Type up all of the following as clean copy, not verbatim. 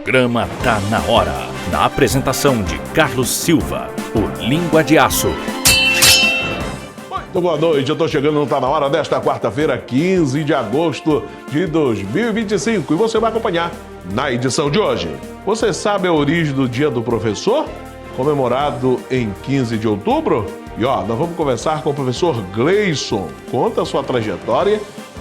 programa Tá na Hora. Na apresentação de Carlos Silva, o Língua de Aço. Muito boa noite, eu tô chegando no Tá na Hora desta quarta-feira, 15 de agosto de 2025. E você vai acompanhar na edição de hoje. Você sabe a origem do Dia do Professor? Comemorado em 15 de outubro? E nós vamos conversar com o professor Gleison. Conta a sua trajetória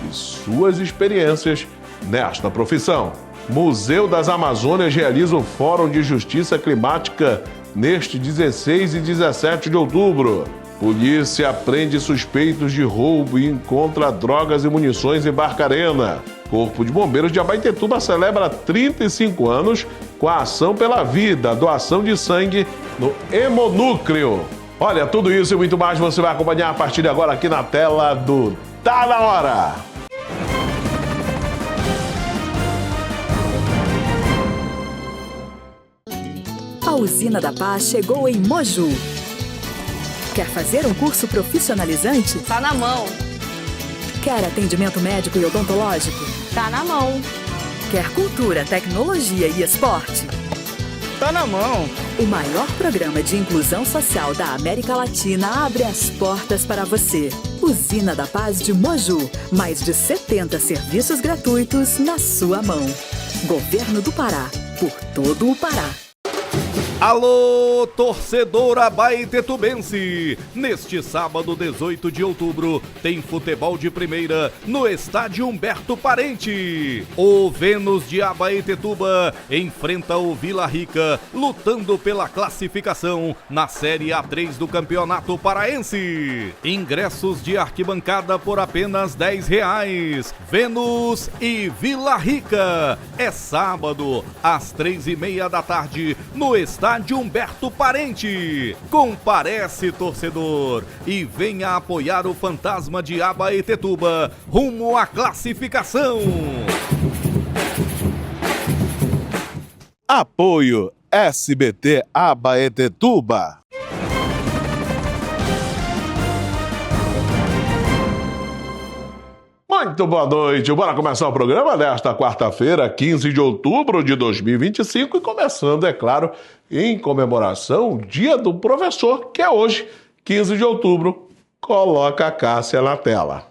e suas experiências nesta profissão. Museu das Amazônias realiza o Fórum de Justiça Climática neste 16 e 17 de outubro. Polícia prende suspeitos de roubo e encontra drogas e munições em Barcarena. Corpo de Bombeiros de Abaetetuba celebra 35 anos com a Ação pela Vida, doação de sangue no Hemonúcleo. Olha, tudo isso e muito mais você vai acompanhar a partir de agora aqui na tela do Tá na Hora. A Usina da Paz chegou em Moju. Quer fazer um curso profissionalizante? Tá na mão. Quer atendimento médico e odontológico? Tá na mão. Quer cultura, tecnologia e esporte? Tá na mão. O maior programa de inclusão social da América Latina abre as portas para você. Usina da Paz de Moju. Mais de 70 serviços gratuitos na sua mão. Governo do Pará. Por todo o Pará. Alô, torcedor abaetetubense! Neste sábado, 18 de outubro, tem futebol de primeira no estádio Humberto Parente. O Vênus de Abaetetuba enfrenta o Vila Rica, lutando pela classificação na Série A3 do Campeonato Paraense. Ingressos de arquibancada por apenas R$10. Vênus e Vila Rica. É sábado, às 3:30 da tarde, no estádio Humberto Parente. Comparece, torcedor, e venha apoiar o fantasma de Abaetetuba rumo à classificação. Apoio SBT Abaetetuba. Muito boa noite, bora começar o programa desta quarta-feira, 15 de outubro de 2025 e começando, é claro, em comemoração ao Dia do Professor, que é hoje, 15 de outubro. Coloca a Cássia na tela.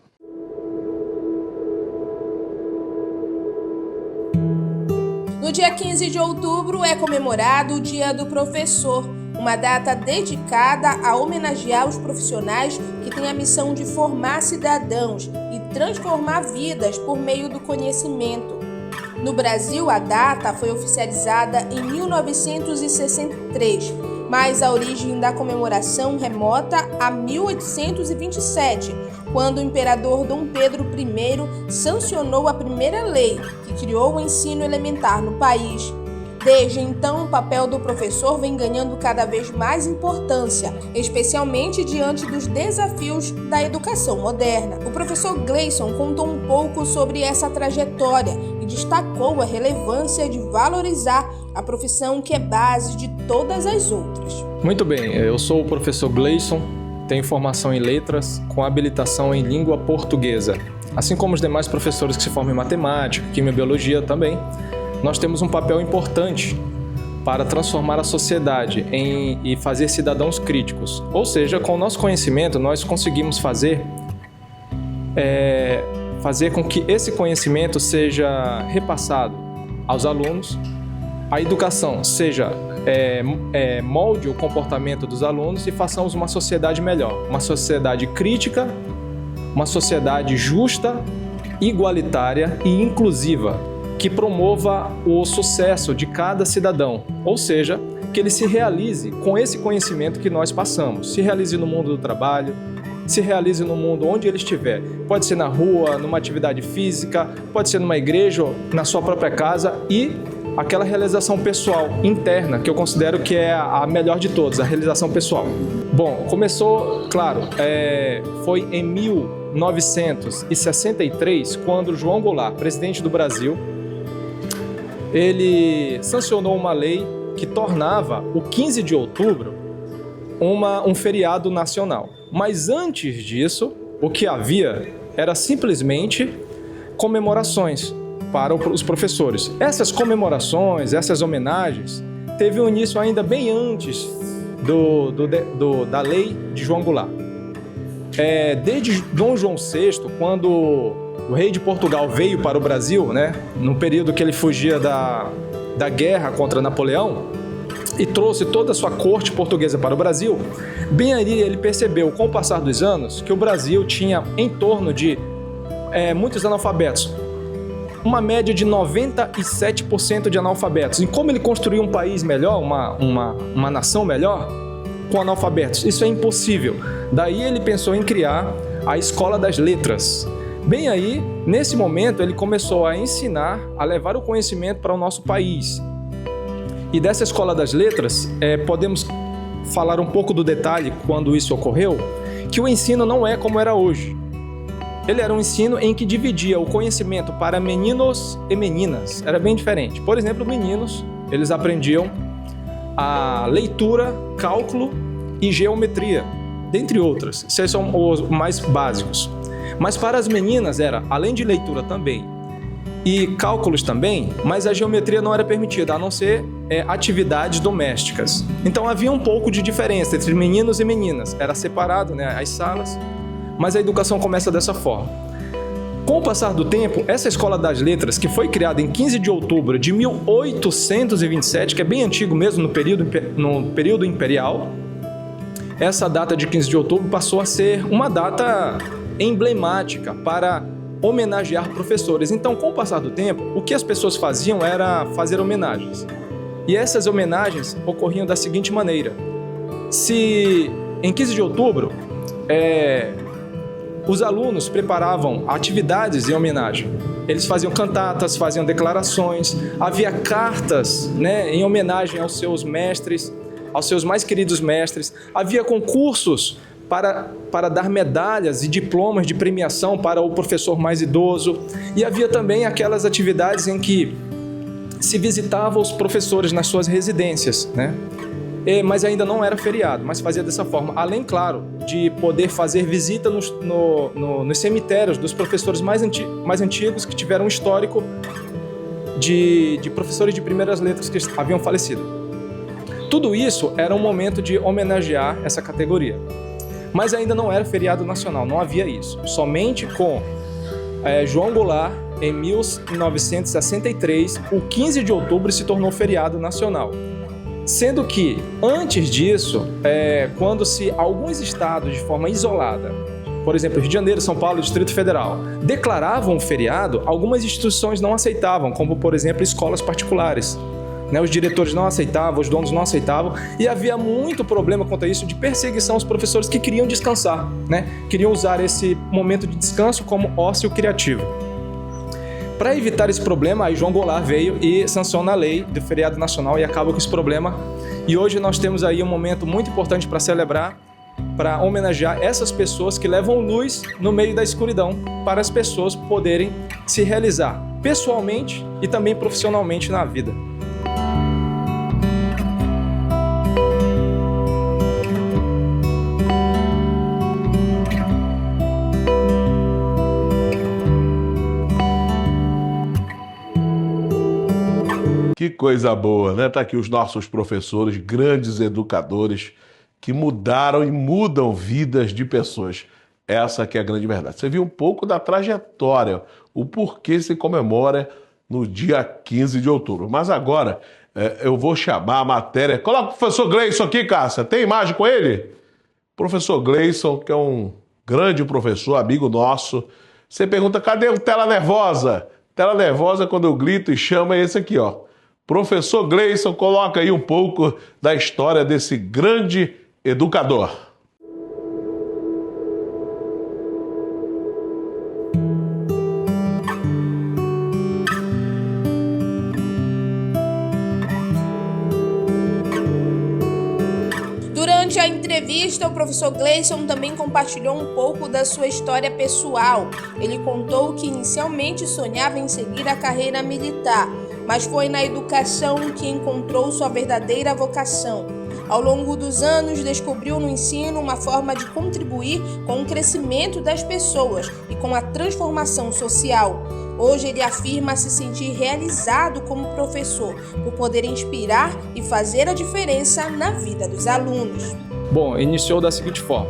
No dia 15 de outubro é comemorado o Dia do Professor, uma data dedicada a homenagear os profissionais que têm a missão de formar cidadãos e transformar vidas por meio do conhecimento. No Brasil, a data foi oficializada em 1963, mas a origem da comemoração remota a 1827, quando o imperador Dom Pedro I sancionou a primeira lei que criou o ensino elementar no país. Desde então, o papel do professor vem ganhando cada vez mais importância, especialmente diante dos desafios da educação moderna. O professor Gleison contou um pouco sobre essa trajetória e destacou a relevância de valorizar a profissão que é base de todas as outras. Muito bem, eu sou o professor Gleison, tenho formação em letras com habilitação em língua portuguesa. Assim como os demais professores que se formam em matemática, química e biologia também, nós temos um papel importante para transformar a sociedade e fazer cidadãos críticos. Ou seja, com o nosso conhecimento, nós conseguimos fazer com que esse conhecimento seja repassado aos alunos, a educação molde o comportamento dos alunos e façamos uma sociedade melhor, uma sociedade crítica, uma sociedade justa, igualitária e inclusiva, que promova o sucesso de cada cidadão, ou seja, que ele se realize com esse conhecimento que nós passamos, se realize no mundo do trabalho, se realize no mundo onde ele estiver. Pode ser na rua, numa atividade física, pode ser numa igreja, na sua própria casa e aquela realização pessoal interna, que eu considero que é a melhor de todas, a realização pessoal. Bom, começou, claro, foi em 1963, quando João Goulart, presidente do Brasil, ele sancionou uma lei que tornava o 15 de outubro um feriado nacional. Mas antes disso, o que havia era simplesmente comemorações para os professores. Essas comemorações, essas homenagens, teve um início ainda bem antes da lei de João Goulart. Desde Dom João VI, quando o rei de Portugal veio para o Brasil, né, no período que ele fugia da guerra contra Napoleão, e trouxe toda a sua corte portuguesa para o Brasil, bem ali ele percebeu, com o passar dos anos, que o Brasil tinha em torno de muitos analfabetos, uma média de 97% de analfabetos. E como ele construiu um país melhor, uma nação melhor, com analfabetos? Isso é impossível. Daí ele pensou em criar a Escola das Letras. Bem aí, nesse momento, ele começou a ensinar, a levar o conhecimento para o nosso país. E dessa Escola das Letras, podemos falar um pouco do detalhe quando isso ocorreu, que o ensino não é como era hoje. Ele era um ensino em que dividia o conhecimento para meninos e meninas. Era bem diferente. Por exemplo, meninos, eles aprendiam a leitura, cálculo e geometria, dentre outras. Esses são os mais básicos. Mas para as meninas era, além de leitura também, e cálculos também, mas a geometria não era permitida, a não ser atividades domésticas. Então havia um pouco de diferença entre meninos e meninas. Era separado, né, as salas, mas a educação começa dessa forma. Com o passar do tempo, essa Escola das Letras, que foi criada em 15 de outubro de 1827, que é bem antigo mesmo, no período imperial, essa data de 15 de outubro passou a ser uma data emblemática para homenagear professores. Então, com o passar do tempo, o que as pessoas faziam era fazer homenagens. E essas homenagens ocorriam da seguinte maneira: se em 15 de outubro os alunos preparavam atividades em homenagem, eles faziam cantatas, faziam declarações, havia cartas, né, em homenagem aos seus mestres, aos seus mais queridos mestres, havia concursos para dar medalhas e diplomas de premiação para o professor mais idoso, e havia também aquelas atividades em que se visitava os professores nas suas residências, né? Mas ainda não era feriado, mas fazia dessa forma. Além, claro, de poder fazer visita nos cemitérios dos professores mais antigos que tiveram um histórico de professores de primeiras letras que haviam falecido. Tudo isso era um momento de homenagear essa categoria. Mas ainda não era feriado nacional, não havia isso. Somente com João Goulart, em 1963, o 15 de outubro se tornou feriado nacional. Sendo que, antes disso, quando alguns estados, de forma isolada, por exemplo, Rio de Janeiro, São Paulo, Distrito Federal, declaravam um feriado, algumas instituições não aceitavam, como, por exemplo, escolas particulares. Os diretores não aceitavam, os donos não aceitavam, e havia muito problema quanto a isso de perseguição aos professores que queriam descansar, né? Queriam usar esse momento de descanso como ócio criativo. Para evitar esse problema, aí João Goulart veio e sanciona a lei do feriado nacional e acaba com esse problema. E hoje nós temos aí um momento muito importante para celebrar, para homenagear essas pessoas que levam luz no meio da escuridão, para as pessoas poderem se realizar pessoalmente e também profissionalmente na vida. Que coisa boa, né? Tá aqui os nossos professores, grandes educadores, que mudaram e mudam vidas de pessoas. Essa que é a grande verdade. Você viu um pouco da trajetória, o porquê se comemora no dia 15 de outubro. Mas agora eu vou chamar a matéria. Coloca o professor Gleison aqui, Cássia. Tem imagem com ele? Professor Gleison, que é um grande professor, amigo nosso. Você pergunta, cadê o Tela Nervosa? Tela Nervosa, quando eu grito e chamo, é esse aqui, ó. Professor Gleison, coloca aí um pouco da história desse grande educador. Durante a entrevista, o professor Gleison também compartilhou um pouco da sua história pessoal. Ele contou que inicialmente sonhava em seguir a carreira militar, mas foi na educação que encontrou sua verdadeira vocação. Ao longo dos anos, descobriu no ensino uma forma de contribuir com o crescimento das pessoas e com a transformação social. Hoje ele afirma se sentir realizado como professor, por poder inspirar e fazer a diferença na vida dos alunos. Bom, iniciou da seguinte forma.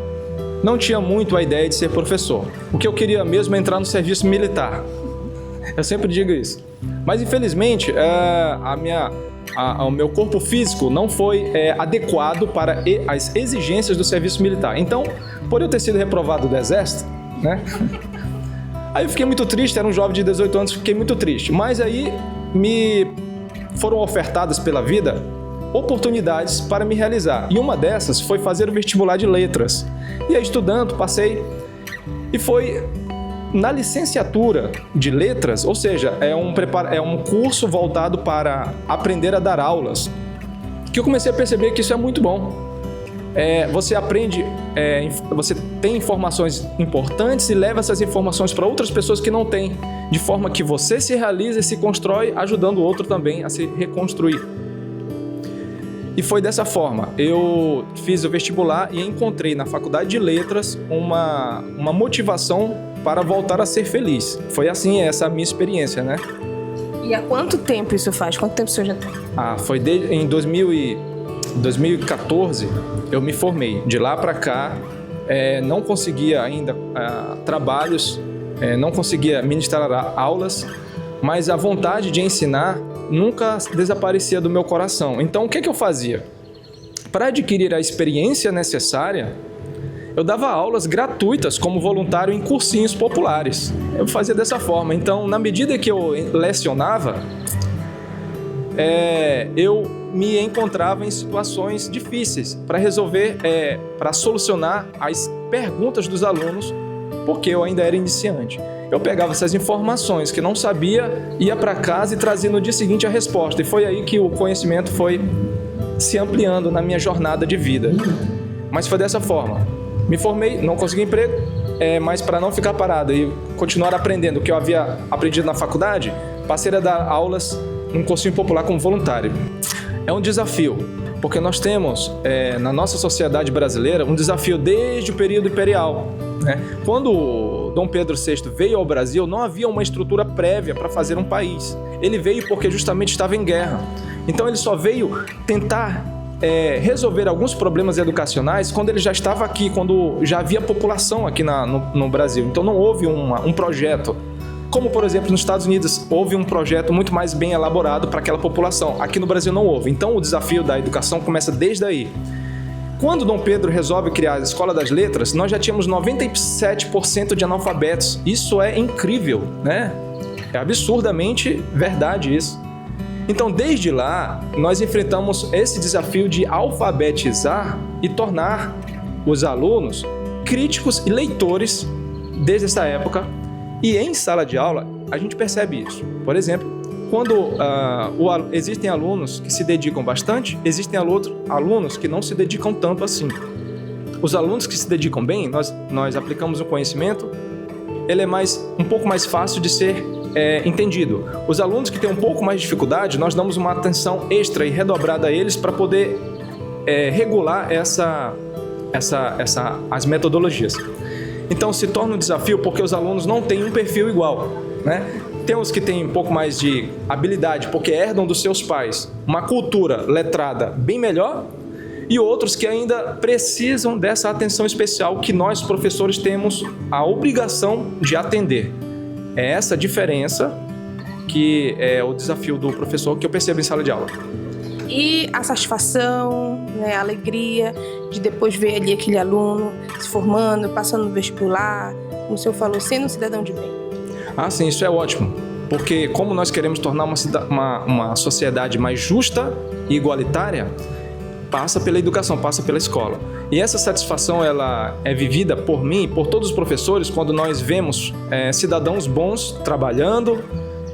Não tinha muito a ideia de ser professor. O que eu queria mesmo é entrar no serviço militar. Eu sempre digo isso. Mas, infelizmente, o meu corpo físico não foi adequado para as exigências do serviço militar. Então, por eu ter sido reprovado do Exército, né? Aí eu fiquei muito triste, era um jovem de 18 anos, fiquei muito triste. Mas aí me foram ofertadas pela vida oportunidades para me realizar. E uma dessas foi fazer o vestibular de letras. E aí, estudando, passei. E foi na licenciatura de letras, ou seja, é um curso voltado para aprender a dar aulas, que eu comecei a perceber que isso é muito bom. Você aprende, você tem informações importantes e leva essas informações para outras pessoas que não têm, de forma que você se realiza e se constrói, ajudando o outro também a se reconstruir. E foi dessa forma, eu fiz o vestibular e encontrei na Faculdade de Letras uma motivação para voltar a ser feliz. Foi assim essa minha experiência, né? E há quanto tempo isso faz? Quanto tempo o senhor já tem? Foi em 2014 eu me formei. De lá para cá, não conseguia ainda trabalhos, não conseguia ministrar aulas, mas a vontade de ensinar nunca desaparecia do meu coração. Então, o que eu fazia? Para adquirir a experiência necessária, eu dava aulas gratuitas como voluntário em cursinhos populares. Eu fazia dessa forma. Então, na medida que eu lecionava, eu me encontrava em situações difíceis para resolver, para solucionar as perguntas dos alunos, porque eu ainda era iniciante. Eu pegava essas informações que não sabia, ia para casa e trazia no dia seguinte a resposta. E foi aí que o conhecimento foi se ampliando na minha jornada de vida. Mas foi dessa forma. Me formei, não consegui emprego, mas para não ficar parado e continuar aprendendo o que eu havia aprendido na faculdade, passei a dar aulas num cursinho popular como voluntário. É um desafio, porque nós temos na nossa sociedade brasileira um desafio desde o período imperial. Quando Dom Pedro VI veio ao Brasil, não havia uma estrutura prévia para fazer um país. Ele veio porque justamente estava em guerra. Então ele só veio tentar resolver alguns problemas educacionais quando ele já estava aqui, quando já havia população aqui no Brasil. Então não houve um projeto. Como, por exemplo, nos Estados Unidos, houve um projeto muito mais bem elaborado para aquela população. Aqui no Brasil não houve. Então o desafio da educação começa desde aí. Quando Dom Pedro resolve criar a Escola das Letras, nós já tínhamos 97% de analfabetos. Isso é incrível, né? É absurdamente verdade isso. Então, desde lá, nós enfrentamos esse desafio de alfabetizar e tornar os alunos críticos e leitores desde essa época. E em sala de aula, a gente percebe isso. Por exemplo, quando existem alunos que se dedicam bastante, existem alunos que não se dedicam tanto assim. Os alunos que se dedicam bem, nós aplicamos um conhecimento, ele é um pouco mais fácil de ser entendido. Os alunos que têm um pouco mais de dificuldade, nós damos uma atenção extra e redobrada a eles para poder regular as metodologias. Então se torna um desafio porque os alunos não têm um perfil igual, né? Tem os que têm um pouco mais de habilidade porque herdam dos seus pais uma cultura letrada bem melhor, e outros que ainda precisam dessa atenção especial que nós, professores, temos a obrigação de atender. É essa diferença que é o desafio do professor que eu percebo em sala de aula. E a satisfação, a alegria de depois ver ali aquele aluno se formando, passando no vestibular, como o senhor falou, sendo um cidadão de bem. Sim, isso é ótimo, porque como nós queremos tornar uma sociedade mais justa e igualitária, passa pela educação, passa pela escola. E essa satisfação ela é vivida por mim e por todos os professores quando nós vemos cidadãos bons trabalhando,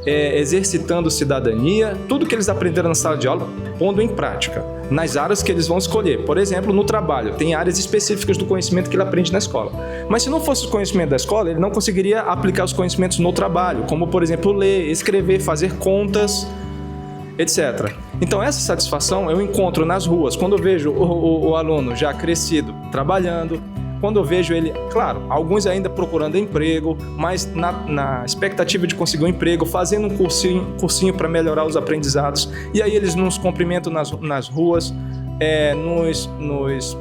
exercitando cidadania, tudo que eles aprenderam na sala de aula, pondo em prática, nas áreas que eles vão escolher. Por exemplo, no trabalho, tem áreas específicas do conhecimento que ele aprende na escola. Mas se não fosse o conhecimento da escola, ele não conseguiria aplicar os conhecimentos no trabalho, como, por exemplo, ler, escrever, fazer contas, etc. Então, essa satisfação eu encontro nas ruas, quando eu vejo o aluno já crescido, trabalhando, quando eu vejo ele, claro, alguns ainda procurando emprego, mas na expectativa de conseguir um emprego, fazendo um cursinho para melhorar os aprendizados, e aí eles nos cumprimentam nas ruas, nos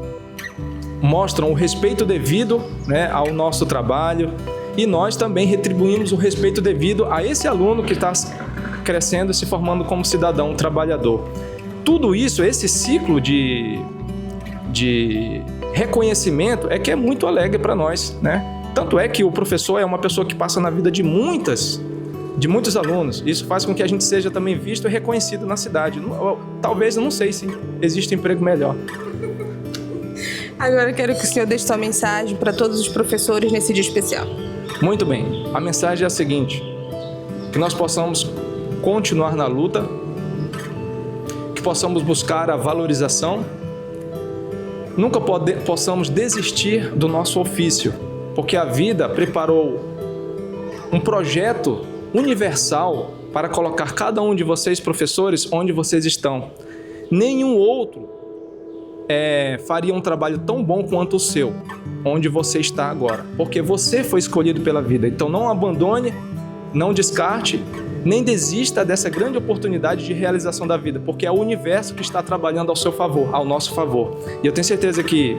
mostram o respeito devido, né, ao nosso trabalho, e nós também retribuímos o respeito devido a esse aluno que está crescendo e se formando como cidadão trabalhador. Tudo isso, esse ciclo de reconhecimento é que é muito alegre para nós, né? Tanto é que o professor é uma pessoa que passa na vida de muitos alunos. Isso faz com que a gente seja também visto e reconhecido na cidade. Talvez, eu não sei se existe emprego melhor. Agora eu quero que o senhor deixe sua mensagem para todos os professores nesse dia especial. Muito bem. A mensagem é a seguinte: que nós possamos continuar na luta, que possamos buscar a valorização, nunca possamos desistir do nosso ofício, porque a vida preparou um projeto universal para colocar cada um de vocês, professores, onde vocês estão. Nenhum outro faria um trabalho tão bom quanto o seu, onde você está agora, porque você foi escolhido pela vida. Então não abandone, não descarte, nem desista dessa grande oportunidade de realização da vida, porque é o universo que está trabalhando ao seu favor, ao nosso favor. E eu tenho certeza que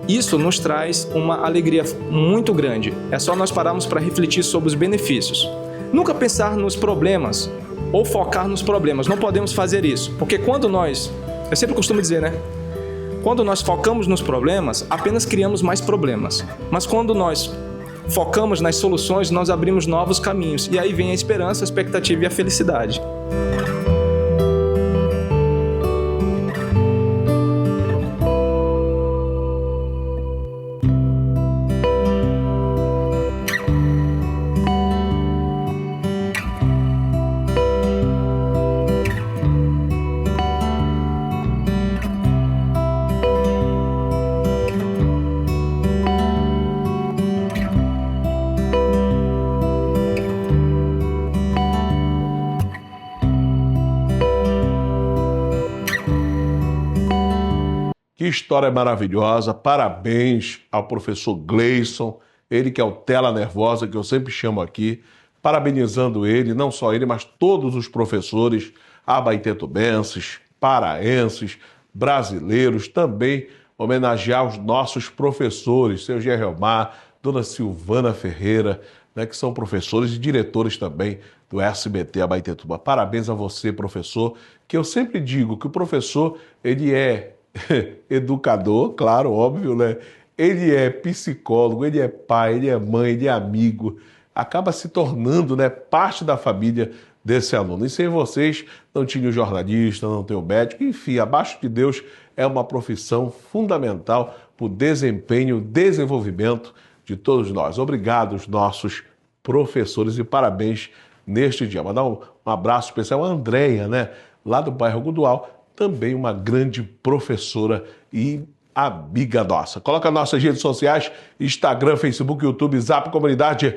isso nos traz uma alegria muito grande. É só nós pararmos para refletir sobre os benefícios. Nunca pensar nos problemas ou focar nos problemas. Não podemos fazer isso, porque eu sempre costumo dizer, né? Quando nós focamos nos problemas, apenas criamos mais problemas. Mas quando nós focamos nas soluções, nós abrimos novos caminhos. E aí vem a esperança, a expectativa e a felicidade. Que história maravilhosa, parabéns ao professor Gleison, ele que é o Tela Nervosa, que eu sempre chamo aqui, parabenizando ele, não só ele, mas todos os professores abaetetubenses, paraenses, brasileiros, também homenagear os nossos professores, seu Gerrelmar, dona Silvana Ferreira, né, que são professores e diretores também do SBT Abaetetuba. Parabéns a você, professor, que eu sempre digo que o professor, ele é educador, claro, óbvio, né? Ele é psicólogo, ele é pai, ele é mãe, ele é amigo, acaba se tornando, né, parte da família desse aluno. E sem vocês não tinha o jornalista, não tem o médico, enfim, abaixo de Deus é uma profissão fundamental para o desempenho, desenvolvimento de todos nós. Obrigado, os nossos professores, e parabéns neste dia. Mandar um abraço especial à Andréia, né, lá do bairro Godual, também uma grande professora e amiga nossa. Coloca nossas redes sociais, Instagram, Facebook, YouTube, Zap Comunidade.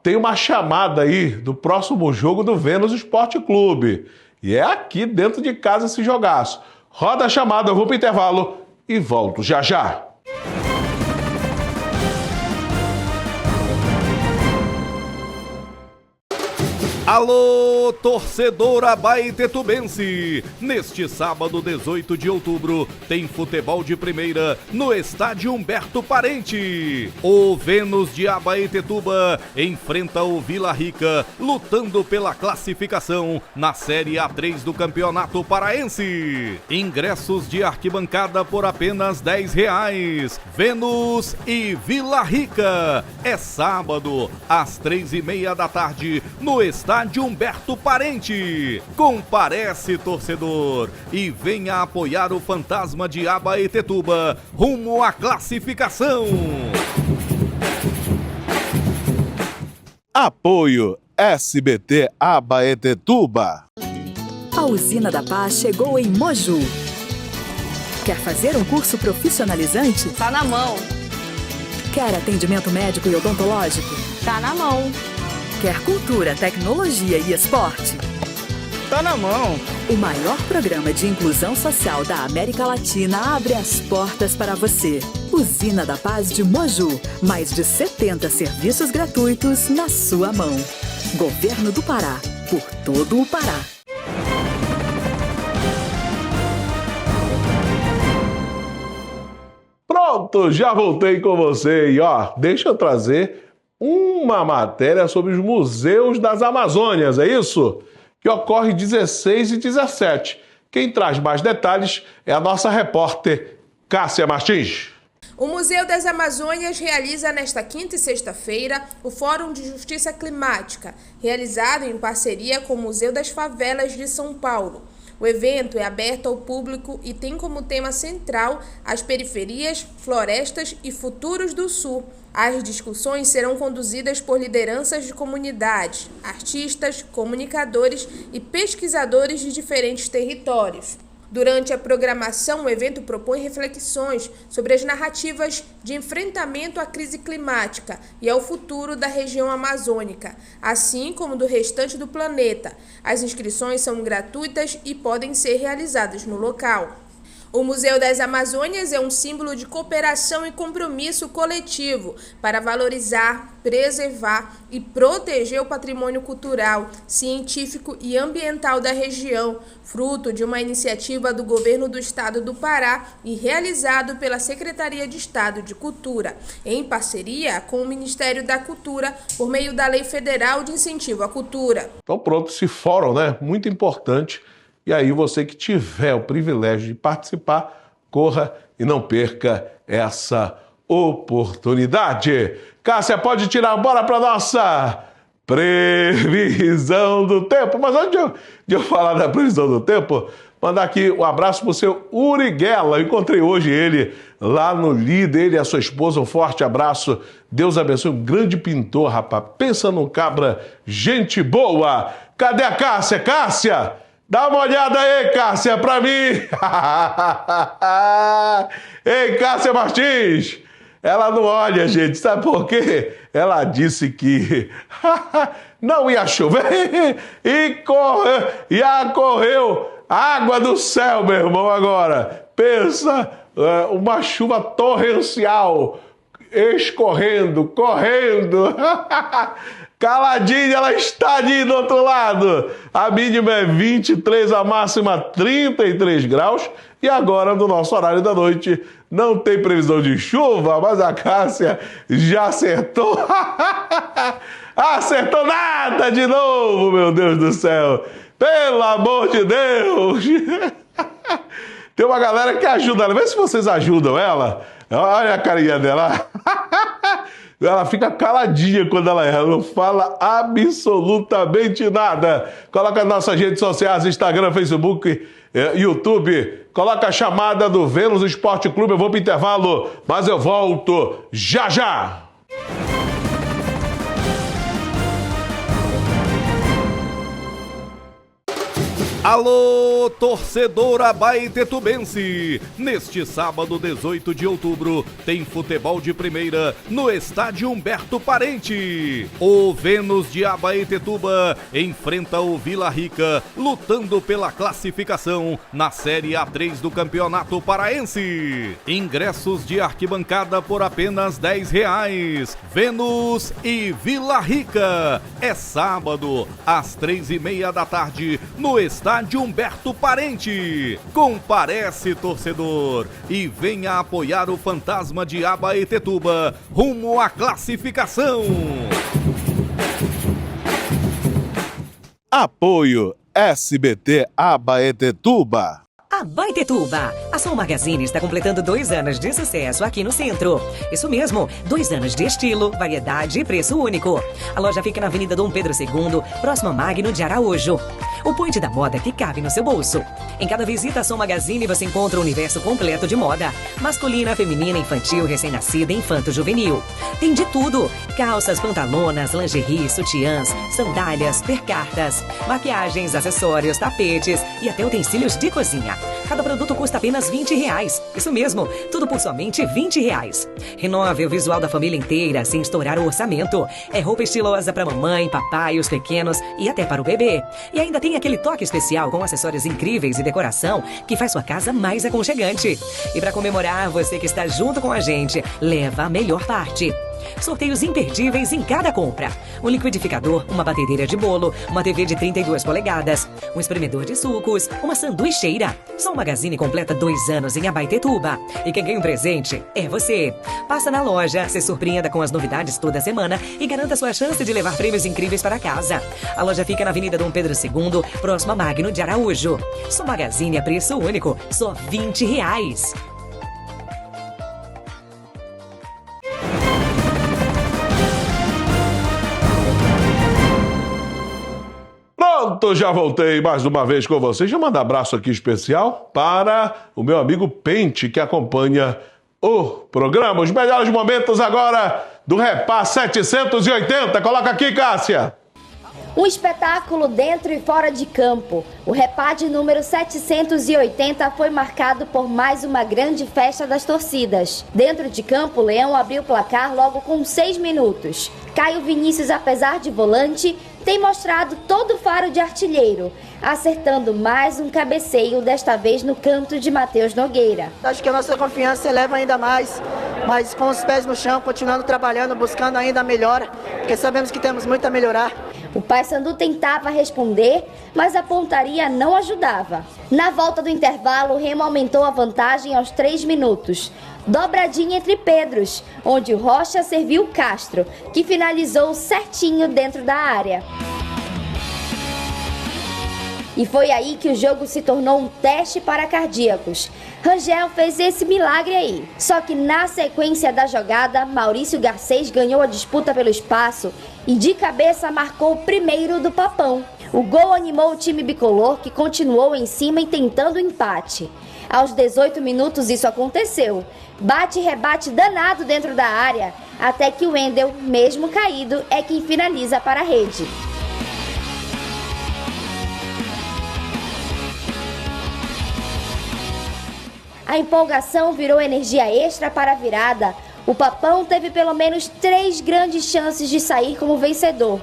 Tem uma chamada aí do próximo jogo do Vênus Esporte Clube. E é aqui dentro de casa esse jogaço. Roda a chamada, eu vou para o intervalo e volto já já. Alô, torcedor abaetetubense! Neste sábado, 18 de outubro, tem futebol de primeira no estádio Humberto Parente. O Vênus de Abaetetuba enfrenta o Vila Rica, lutando pela classificação na Série A3 do Campeonato Paraense. Ingressos de arquibancada por apenas R$10. Vênus e Vila Rica. É sábado, às 3:30 da tarde, no estádio Humberto Parente. Comparece, torcedor, e venha apoiar o fantasma de Abaetetuba rumo à classificação. Apoio SBT Abaetetuba. A Usina da Paz chegou em Moju. Quer fazer um curso profissionalizante? Tá na mão. Quer atendimento médico e odontológico? Tá na mão. Quer cultura, tecnologia e esporte? Tá na mão. O maior programa de inclusão social da América Latina abre as portas para você. Usina da Paz de Moju. Mais de 70 serviços gratuitos na sua mão. Governo do Pará. Por todo o Pará. Pronto, já voltei com você. E deixa eu trazer uma matéria sobre os museus das Amazônias, é isso? Que ocorre 16 e 17. Quem traz mais detalhes é a nossa repórter Cássia Martins. O Museu das Amazônias realiza nesta quinta e sexta-feira o Fórum de Justiça Climática, realizado em parceria com o Museu das Favelas de São Paulo. O evento é aberto ao público e tem como tema central as periferias, florestas e futuros do Sul. As discussões serão conduzidas por lideranças de comunidades, artistas, comunicadores e pesquisadores de diferentes territórios. Durante a programação, o evento propõe reflexões sobre as narrativas de enfrentamento à crise climática e ao futuro da região amazônica, assim como do restante do planeta. As inscrições são gratuitas e podem ser realizadas no local. O Museu das Amazônias é um símbolo de cooperação e compromisso coletivo para valorizar, preservar e proteger o patrimônio cultural, científico e ambiental da região, fruto de uma iniciativa do Governo do Estado do Pará e realizado pela Secretaria de Estado de Cultura, em parceria com o Ministério da Cultura, por meio da Lei Federal de Incentivo à Cultura. Então pronto, esse fórum, muito importante. E aí você que tiver o privilégio de participar, corra e não perca essa oportunidade. Cássia, pode tirar a bola para nossa previsão do tempo. Mas antes de eu falar da previsão do tempo, mandar aqui um abraço para o seu Uriguela. Eu encontrei hoje ele lá no Líder, ele e a sua esposa. Um forte abraço. Deus abençoe. Um grande pintor, rapaz. Pensa num cabra, gente boa. Cadê a Cássia? Cássia! Dá uma olhada aí, Cássia, pra mim. Ei, Cássia Martins. Ela não olha, gente. Sabe por quê? Ela disse que não ia chover e correu água do céu, meu irmão, agora. Pensa, uma chuva torrencial, escorrendo, correndo. Caladinha, ela está ali do outro lado. A mínima é 23, a máxima 33 graus. E agora, no nosso horário da noite, não tem previsão de chuva, mas a Cássia já acertou. Acertou nada de novo, meu Deus do céu. Pelo amor de Deus. Tem uma galera que ajuda ela. Vê se vocês ajudam ela. Olha a carinha dela. Ela fica caladinha quando ela erra, ela não fala absolutamente nada. Coloca nas nossas redes sociais, Instagram, Facebook, YouTube. Coloca a chamada do Vênus Esporte Clube. Eu vou para o intervalo, mas eu volto já já. Alô, torcedor abaetetubense! Neste sábado, 18 de outubro, tem futebol de primeira no estádio Humberto Parente. O Vênus de Abaetetuba enfrenta o Vila Rica, lutando pela classificação na Série A3 do Campeonato Paraense. Ingressos de arquibancada por apenas R$10. Vênus e Vila Rica. É sábado, às 3:30 da tarde, no estádio Humberto Parente. Comparece, torcedor, e venha apoiar o fantasma de Abaetetuba rumo à classificação. Apoio SBT Abaetetuba. Abaetetuba, a Som Magazine está completando 2 anos de sucesso aqui no centro. Isso mesmo, 2 anos de estilo, variedade e preço único. A loja fica na Avenida Dom Pedro II, próximo a Magno de Araújo. O point da moda que cabe no seu bolso. Em cada visita à Som Magazine você encontra um universo completo de moda. Masculina, feminina, infantil, recém-nascida e infanto-juvenil. Tem de tudo. Calças, pantalonas, lingerie, sutiãs, sandálias, percartas, maquiagens, acessórios, tapetes e até utensílios de cozinha. Cada produto custa apenas R$20. Isso mesmo, tudo por somente R$20. Renove o visual da família inteira sem estourar o orçamento. É roupa estilosa para mamãe, papai, os pequenos e até para o bebê. E ainda tem tem aquele toque especial com acessórios incríveis e decoração que faz sua casa mais aconchegante. E para comemorar, você que está junto com a gente, leva a melhor parte. Sorteios imperdíveis em cada compra. Um liquidificador, uma batedeira de bolo, uma TV de 32 polegadas, um espremedor de sucos, uma sanduicheira. Som Magazine completa 2 anos em Abaetetuba. E quem ganha um presente é você. Passa na loja, se surpreenda com as novidades toda semana e garanta sua chance de levar prêmios incríveis para casa. A loja fica na Avenida Dom Pedro II, próximo a Magno de Araújo. Som Magazine a preço único, só R$20. Pronto, já voltei mais uma vez com vocês. Deixa eu mandar um abraço aqui especial para o meu amigo Pente, que acompanha o programa. Os melhores momentos agora do Repá 780. Coloca aqui, Cássia. Um espetáculo dentro e fora de campo. O Repá de número 780 foi marcado por mais uma grande festa das torcidas. Dentro de campo, o Leão abriu o placar logo com 6 minutos. Caio Vinícius, apesar de volante, tem mostrado todo o faro de artilheiro, acertando mais um cabeceio, desta vez no canto de Matheus Nogueira. Acho que a nossa confiança eleva ainda mais, mas com os pés no chão, continuando trabalhando, buscando ainda melhora, porque sabemos que temos muito a melhorar. O Paysandu tentava responder, mas a pontaria não ajudava. Na volta do intervalo, o Remo aumentou a vantagem aos 3 minutos. Dobradinha entre Pedros, onde o Rocha serviu Castro, que finalizou certinho dentro da área. E foi aí que o jogo se tornou um teste para cardíacos. Rangel fez esse milagre aí. Só que na sequência da jogada, Maurício Garcês ganhou a disputa pelo espaço e de cabeça marcou o primeiro do Papão. O gol animou o time bicolor, que continuou em cima e tentando o empate. Aos 18 minutos isso aconteceu. Bate e rebate danado dentro da área, até que o Wendel, mesmo caído, é quem finaliza para a rede. A empolgação virou energia extra para a virada. O Papão teve pelo menos 3 grandes chances de sair como vencedor.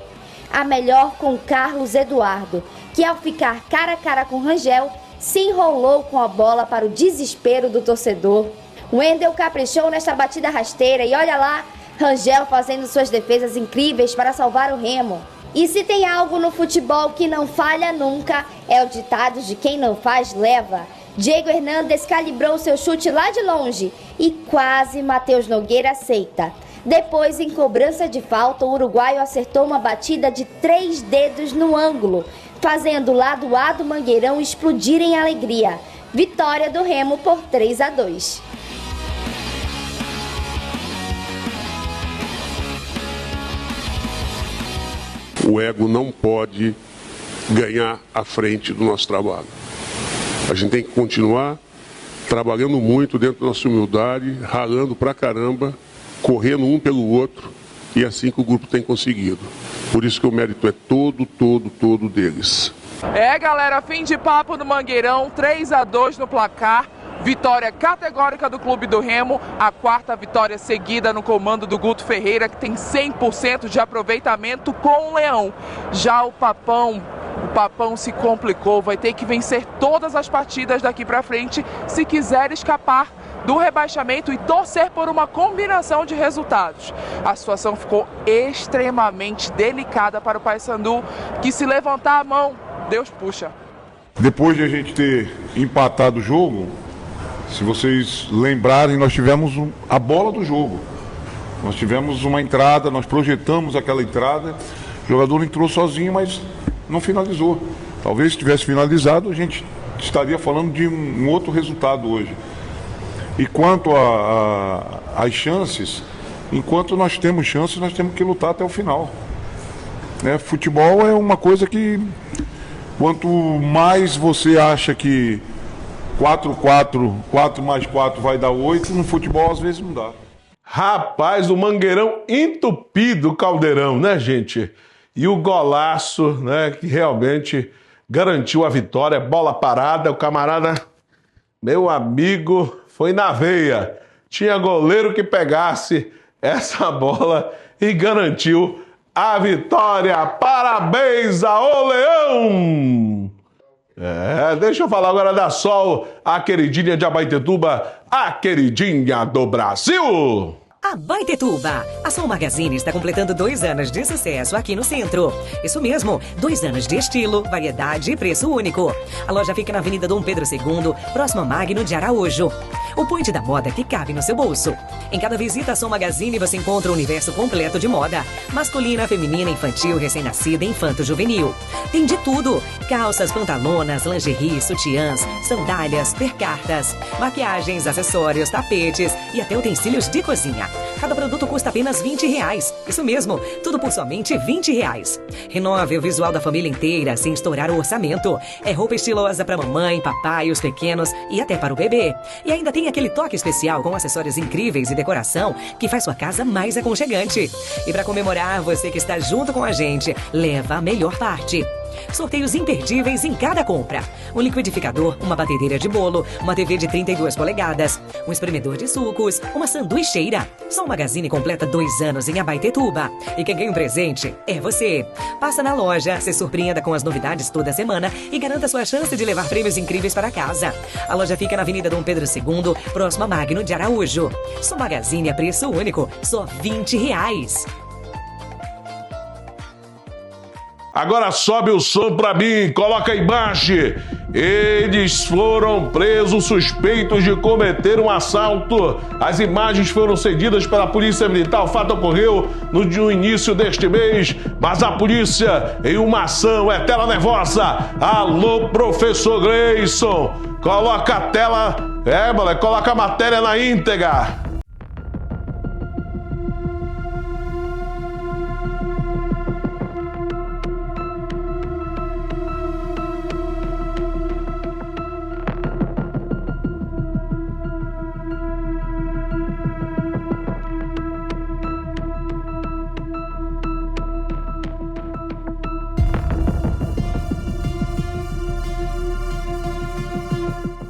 A melhor com Carlos Eduardo, que ao ficar cara a cara com Rangel, se enrolou com a bola para o desespero do torcedor. Wendel caprichou nesta batida rasteira e olha lá, Rangel fazendo suas defesas incríveis para salvar o Remo. E se tem algo no futebol que não falha nunca, é o ditado de quem não faz, leva. Diego Hernandes calibrou seu chute lá de longe e quase Matheus Nogueira aceita. Depois, em cobrança de falta, o uruguaio acertou uma batida de 3 dedos no ângulo, fazendo o lado A do Mangueirão explodir em alegria. Vitória do Remo por 3-2. O ego não pode ganhar à frente do nosso trabalho. A gente tem que continuar trabalhando muito dentro da nossa humildade, ralando pra caramba, correndo um pelo outro, e é assim que o grupo tem conseguido. Por isso que o mérito é todo deles. É, galera, fim de papo no Mangueirão, 3-2 no placar. Vitória categórica do Clube do Remo, a 4ª vitória seguida no comando do Guto Ferreira, que tem 100% de aproveitamento com o Leão. Já o Papão se complicou, vai ter que vencer todas as partidas daqui para frente se quiser escapar do rebaixamento e torcer por uma combinação de resultados. A situação ficou extremamente delicada para o Paysandu, que se levantar a mão, Deus puxa. Depois de a gente ter empatado o jogo, se vocês lembrarem, nós tivemos a bola do jogo. Nós tivemos uma entrada, nós projetamos aquela entrada, o jogador entrou sozinho, mas não finalizou. Talvez se tivesse finalizado, a gente estaria falando de um outro resultado hoje. E quanto às chances, enquanto nós temos chances, nós temos que lutar até o final. Futebol é uma coisa que, quanto mais você acha que 4 mais 4 vai dar 8, no futebol às vezes não dá. Rapaz, o Mangueirão entupido o Caldeirão, né, gente? E o golaço, né, que realmente garantiu a vitória, bola parada, o camarada, meu amigo, foi na veia. Tinha goleiro que pegasse essa bola e garantiu a vitória. Parabéns ao Leão! Deixa eu falar agora da Sol, a queridinha de Abaetetuba, a queridinha do Brasil. Abaetetuba, a Sol Magazine está completando 2 anos de sucesso aqui no centro. Isso mesmo, 2 anos de estilo, variedade e preço único. A loja fica na Avenida Dom Pedro II, próximo a Magno de Araújo. O point da moda que cabe no seu bolso. Em cada visita à Sol Magazine você encontra um universo completo de moda. Masculina, feminina, infantil, recém-nascida, infanto-juvenil. Tem de tudo. Calças, pantalonas, lingerie, sutiãs, sandálias, percartas, maquiagens, acessórios, tapetes e até utensílios de cozinha. Cada produto custa apenas R$20. Isso mesmo, tudo por somente R$20. Renove o visual da família inteira sem estourar o orçamento. É roupa estilosa para mamãe, papai, os pequenos e até para o bebê. E ainda tem aquele toque especial com acessórios incríveis e decoração que faz sua casa mais aconchegante. E para comemorar, você que está junto com a gente, leva a melhor parte. Sorteios imperdíveis em cada compra. Um liquidificador, uma batedeira de bolo, uma TV de 32 polegadas, um espremedor de sucos, uma sanduicheira. Sol Magazine completa 2 anos em Abaetetuba. E quem ganha um presente é você. Passa na loja, se surpreenda com as novidades toda semana e garanta sua chance de levar prêmios incríveis para casa. A loja fica na Avenida Dom Pedro II, próximo a Magno de Araújo. Sol Magazine é preço único, só R$20. Agora sobe o som pra mim, coloca aí embaixo. Eles foram presos suspeitos de cometer um assalto. As imagens foram cedidas pela Polícia Militar. O fato ocorreu no início deste mês, mas a polícia, em uma ação, é tela nervosa. Alô, professor Gleison, coloca a tela, moleque, coloca a matéria na íntegra.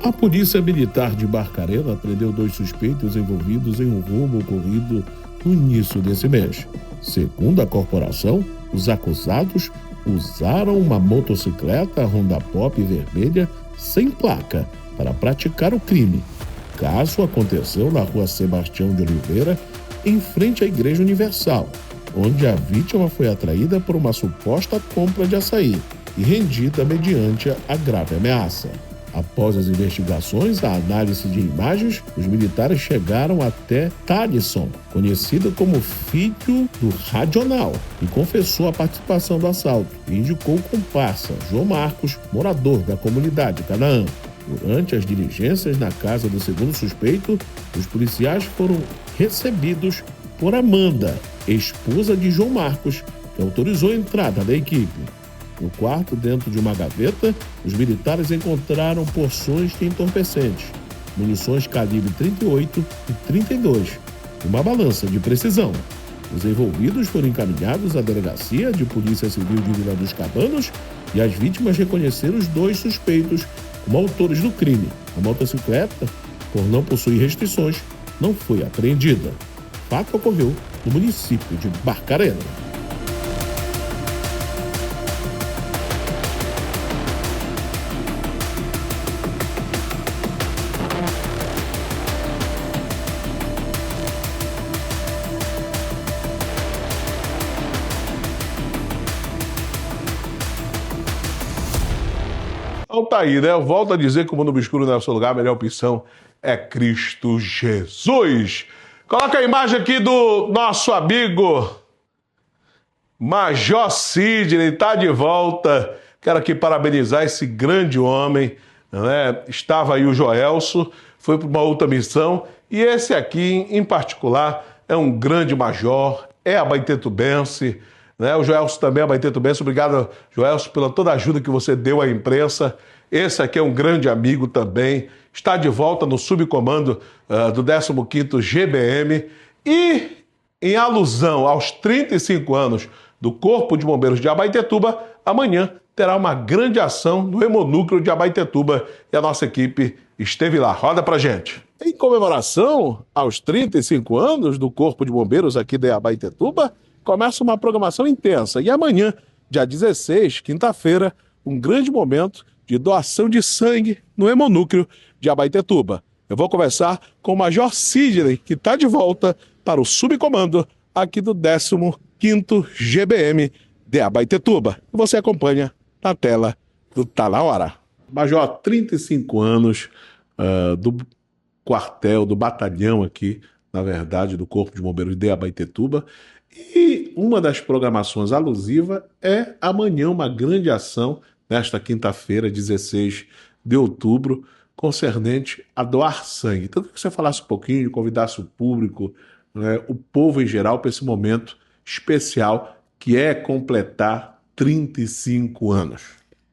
A Polícia Militar de Barcarena prendeu 2 suspeitos envolvidos em um roubo ocorrido no início desse mês. Segundo a corporação, os acusados usaram uma motocicleta Honda Pop vermelha sem placa para praticar o crime. O caso aconteceu na rua Sebastião de Oliveira, em frente à Igreja Universal, onde a vítima foi atraída por uma suposta compra de açaí e rendida mediante a grave ameaça. Após as investigações, a análise de imagens, os militares chegaram até Thalisson, conhecido como filho do Radional, e confessou a participação do assalto e indicou o comparsa João Marcos, morador da comunidade Canaã. Durante as diligências na casa do segundo suspeito, os policiais foram recebidos por Amanda, esposa de João Marcos, que autorizou a entrada da equipe. No quarto, dentro de uma gaveta, os militares encontraram porções de entorpecentes, munições calibre 38 e 32, e uma balança de precisão. Os envolvidos foram encaminhados à Delegacia de Polícia Civil de Vila dos Cabanos e as vítimas reconheceram os 2 suspeitos como autores do crime. A motocicleta, por não possuir restrições, não foi apreendida. O fato ocorreu no município de Barcarena. Então tá aí, né? Eu volto a dizer que o mundo obscuro não é o seu lugar, a melhor opção é Cristo Jesus. Coloca a imagem aqui do nosso amigo Major Sidney, tá de volta. Quero aqui parabenizar esse grande homem, né? Estava aí o Joelso, foi para uma outra missão, e esse aqui, em particular, é um grande major, é abaetetubense, né? O Joelso também é abaetetubense. Obrigado, Joelso, pela toda a ajuda que você deu à imprensa. Esse aqui é um grande amigo também, está de volta no subcomando do 15º GBM e, em alusão aos 35 anos do Corpo de Bombeiros de Abaetetuba, amanhã terá uma grande ação no Hemonúcleo de Abaetetuba e a nossa equipe esteve lá. Roda pra gente. Em comemoração aos 35 anos do Corpo de Bombeiros aqui de Abaetetuba, começa uma programação intensa. E amanhã, dia 16, quinta-feira, um grande momento de doação de sangue no Hemonúcleo de Abaetetuba. Eu vou conversar com o Major Sidney, que está de volta para o subcomando aqui do 15º GBM de Abaetetuba. Você acompanha na tela do Tá Na Hora. Major, 35 anos do quartel, do batalhão aqui, na verdade, do Corpo de Bombeiros de Abaetetuba. E uma das programações alusiva é amanhã uma grande ação, nesta quinta-feira, 16 de outubro, concernente a doar sangue. Então, eu queria que você falasse um pouquinho, convidasse o público, né, o povo em geral, para esse momento especial que é completar 35 anos.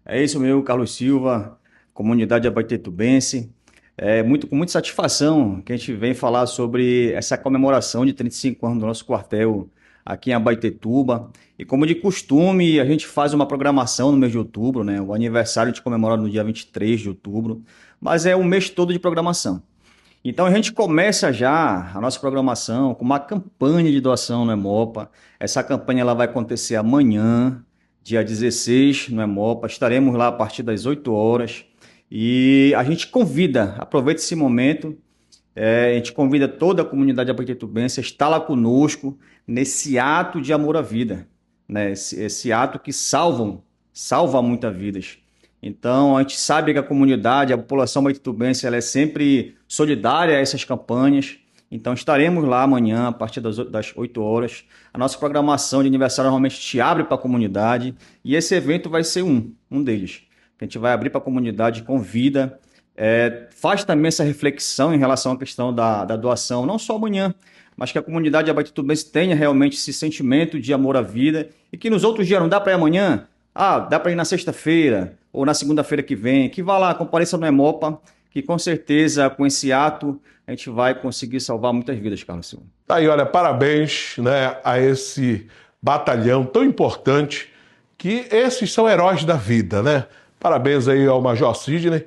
É isso mesmo, Carlos Silva, comunidade abaetetubense. Com muita satisfação que a gente vem falar sobre essa comemoração de 35 anos do nosso quartel aqui em Abaetetuba. E como de costume, a gente faz uma programação no mês de outubro, né? O aniversário a gente comemora no dia 23 de outubro, mas é o mês todo de programação. Então a gente começa já a nossa programação com uma campanha de doação no Hemopa. Essa campanha ela vai acontecer amanhã, dia 16, no Hemopa. Estaremos lá a partir das 8 horas. E a gente convida, aproveita esse momento, a gente convida toda a comunidade abaetetubense a estar lá conosco nesse ato de amor à vida, né? Esse ato que salva muitas vidas. Então, a gente sabe que a comunidade, a população abaetetubense, ela é sempre solidária a essas campanhas. Então, estaremos lá amanhã, a partir das 8 horas. A nossa programação de aniversário normalmente te abre para a comunidade e esse evento vai ser um deles. A gente vai abrir para a comunidade, convida, faz também essa reflexão em relação à questão da doação, não só amanhã, mas que a comunidade abaetetubense tenha realmente esse sentimento de amor à vida e que nos outros dias não dá para ir amanhã, dá para ir na sexta-feira ou na segunda-feira que vem, que vá lá, compareça no Hemopa, que com certeza com esse ato a gente vai conseguir salvar muitas vidas, Carlos Silva. Tá aí, olha, parabéns, né, a esse batalhão tão importante, que esses são heróis da vida, né? Parabéns aí ao Major Sidney,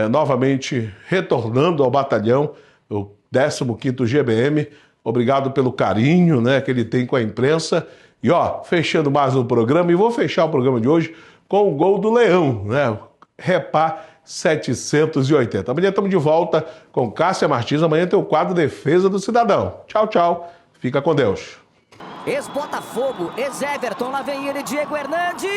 novamente retornando ao batalhão, o 15º GBM. Obrigado pelo carinho, né, que ele tem com a imprensa. E fechando mais um programa, e vou fechar o programa de hoje com o gol do Leão, né? Repá 780. Amanhã estamos de volta com Cássia Martins. Amanhã tem o quadro Defesa do Cidadão. Tchau, tchau. Fica com Deus. Ex-Botafogo, ex-Everton, lá vem ele, Diego Hernandes!